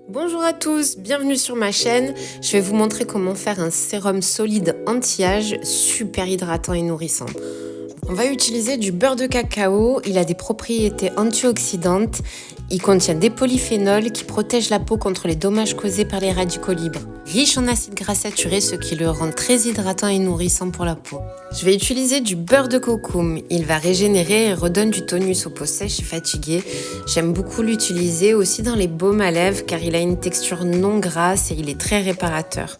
Bonjour à tous, bienvenue sur ma chaîne. Je vais vous montrer comment faire un sérum solide anti-âge super hydratant et nourrissant. On va utiliser du beurre de cacao, il a des propriétés antioxydantes, il contient des polyphénols qui protègent la peau contre les dommages causés par les radicaux libres. Riche en acides gras saturés, ce qui le rend très hydratant et nourrissant pour la peau. Je vais utiliser du beurre de cocoum, il va régénérer et redonne du tonus aux peaux sèches et fatiguées. J'aime beaucoup l'utiliser aussi dans les baumes à lèvres car il a une texture non grasse et il est très réparateur.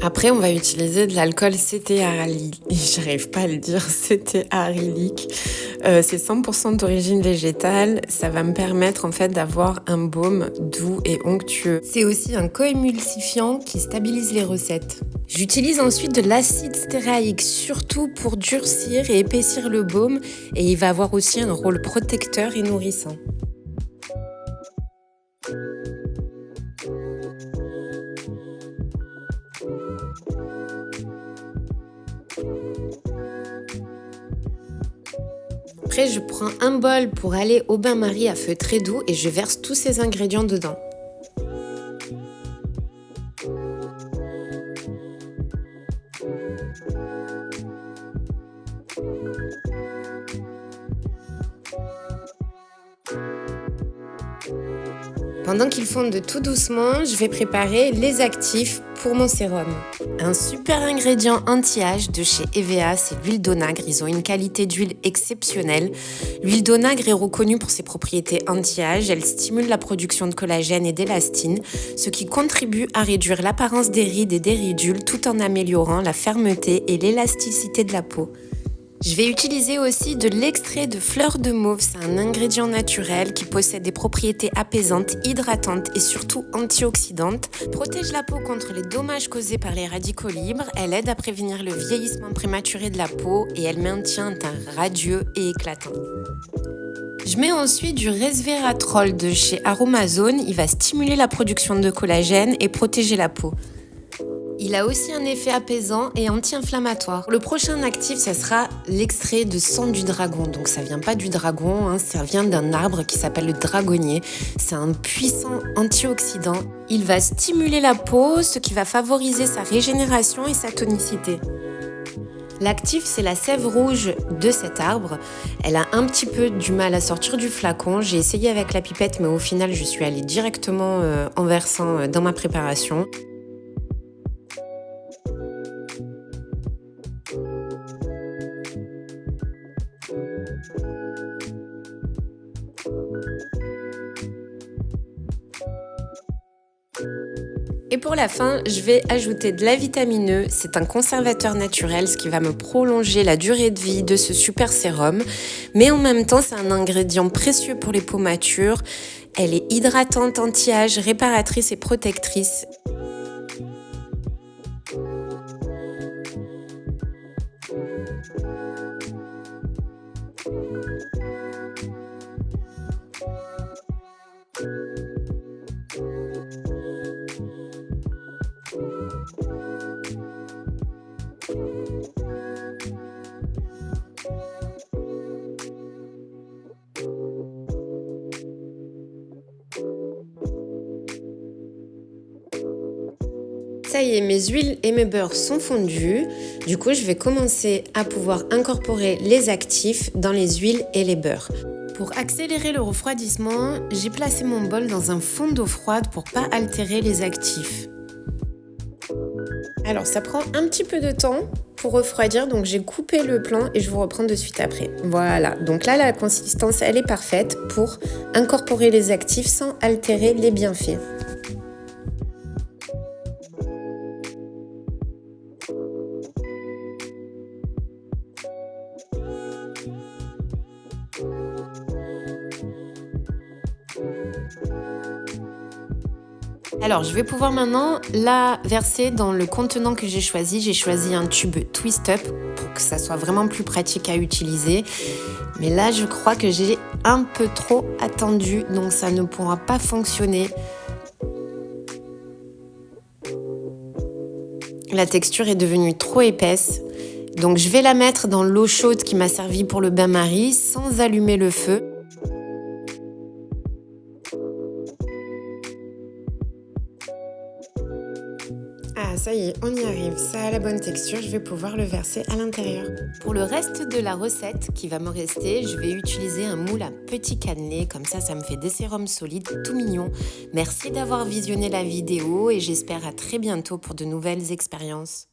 Après, on va utiliser de l'alcool cétéarylique. J'arrive pas à le dire, cétéarylique. C'est 100% d'origine végétale. Ça va me permettre en fait d'avoir un baume doux et onctueux. C'est aussi un coémulsifiant qui stabilise les recettes. J'utilise ensuite de l'acide stéaraïque, surtout pour durcir et épaissir le baume. Et il va avoir aussi un rôle protecteur et nourrissant. Après, je prends un bol pour aller au bain-marie à feu très doux et je verse tous ces ingrédients dedans. Pendant qu'ils fondent tout doucement, je vais préparer les actifs pour mon sérum. Un super ingrédient anti-âge de chez EVA, c'est l'huile d'onagre. Ils ont une qualité d'huile exceptionnelle. L'huile d'onagre est reconnue pour ses propriétés anti-âge. Elle stimule la production de collagène et d'élastine, ce qui contribue à réduire l'apparence des rides et des ridules tout en améliorant la fermeté et l'élasticité de la peau. Je vais utiliser aussi de l'extrait de fleurs de mauve. C'est un ingrédient naturel qui possède des propriétés apaisantes, hydratantes et surtout antioxydantes. Protège la peau contre les dommages causés par les radicaux libres. Elle aide à prévenir le vieillissement prématuré de la peau et elle maintient un teint radieux et éclatant. Je mets ensuite du resveratrol de chez Aromazone. Il va stimuler la production de collagène et protéger la peau. Il a aussi un effet apaisant et anti-inflammatoire. Le prochain actif, ça sera l'extrait de sang du dragon. Donc ça vient pas du dragon, ça vient d'un arbre qui s'appelle le dragonnier. C'est un puissant antioxydant. Il va stimuler la peau, ce qui va favoriser sa régénération et sa tonicité. L'actif, c'est la sève rouge de cet arbre. Elle a un petit peu du mal à sortir du flacon. J'ai essayé avec la pipette, mais au final, je suis allée directement en versant dans ma préparation. Et pour la fin, je vais ajouter de la vitamine E. C'est un conservateur naturel, ce qui va me prolonger la durée de vie de ce super sérum. Mais en même temps, c'est un ingrédient précieux pour les peaux matures. Elle est hydratante, anti-âge, réparatrice et protectrice. Ça y est, mes huiles et mes beurres sont fondus. Du coup, je vais commencer à pouvoir incorporer les actifs dans les huiles et les beurres. Pour accélérer le refroidissement, j'ai placé mon bol dans un fond d'eau froide pour pas altérer les actifs. Alors, ça prend un petit peu de temps pour refroidir, donc j'ai coupé le plan et je vous reprends de suite après. Voilà, donc là, la consistance, elle est parfaite pour incorporer les actifs sans altérer les bienfaits. Alors, je vais pouvoir maintenant la verser dans le contenant que j'ai choisi. J'ai choisi un tube Twist Up pour que ça soit vraiment plus pratique à utiliser. Mais là, je crois que j'ai un peu trop attendu, donc ça ne pourra pas fonctionner. La texture est devenue trop épaisse. Donc, je vais la mettre dans l'eau chaude qui m'a servi pour le bain-marie sans allumer le feu. Ah, ça y est, on y arrive. Ça a la bonne texture, je vais pouvoir le verser à l'intérieur. Pour le reste de la recette qui va me rester, je vais utiliser un moule à petit cannelé. Comme ça me fait des sérums solides tout mignons. Merci d'avoir visionné la vidéo et j'espère à très bientôt pour de nouvelles expériences.